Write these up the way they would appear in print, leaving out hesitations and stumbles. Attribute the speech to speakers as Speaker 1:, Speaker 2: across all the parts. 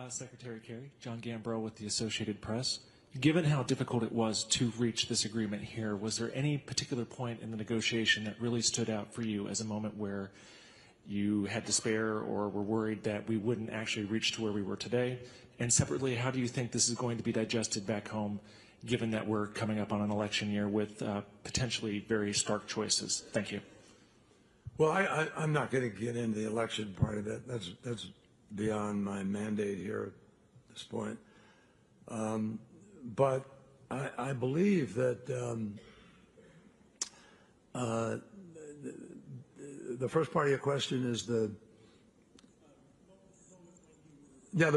Speaker 1: Secretary Kerry, John Gambrell with the Associated Press. Given how difficult it was to reach this agreement here, was there any particular point in the negotiation that really stood out for you as a moment where you had despair or were worried that we wouldn't actually reach to where we were today? And separately, how do you think this is going to be digested back home, given that we're coming up on an election year with potentially very stark choices? Thank you.
Speaker 2: Well, I'm not going to get into the election part of it. That's beyond my mandate here at this point. But I believe that the first part of your question is the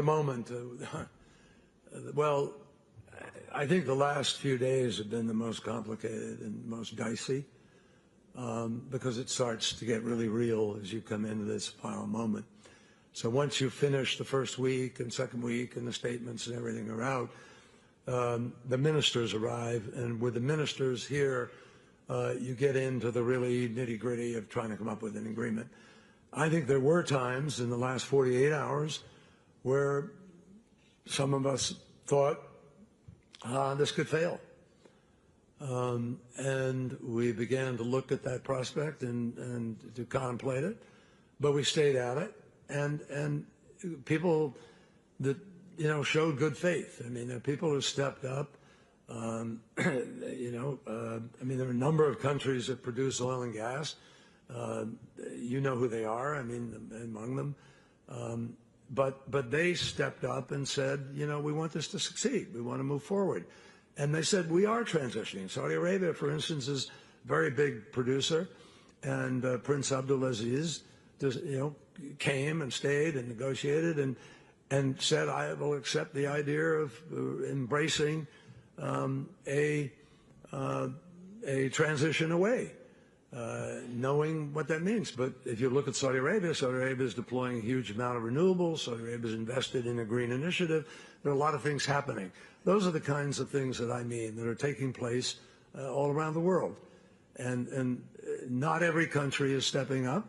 Speaker 2: moment. Well, I think the last few days have been the most complicated and most dicey because it starts to get really real as you come into this final moment. So once you finish the first week and second week and the statements and everything are out, the ministers arrive, and with the ministers here, you get into the really nitty-gritty of trying to come up with an agreement. I think there were times in the last 48 hours where some of us thought this could fail. And we began to look at that prospect and to contemplate it, but we stayed at it. And people that showed good faith. I mean, there are people who stepped up. I mean, there are a number of countries that produce oil and gas. You know who they are. I mean, among them. But they stepped up and said, we want this to succeed. We want to move forward. And they said, we are transitioning. Saudi Arabia, for instance, is a very big producer, and Prince Abdulaziz, came and stayed and negotiated and said, I will accept the idea of embracing a transition away, knowing what that means. But if you look at Saudi Arabia is deploying a huge amount of renewables. Saudi Arabia is invested in a green initiative. There are a lot of things happening. Those are the kinds of things that I mean that are taking place all around the world. And not every country is stepping up.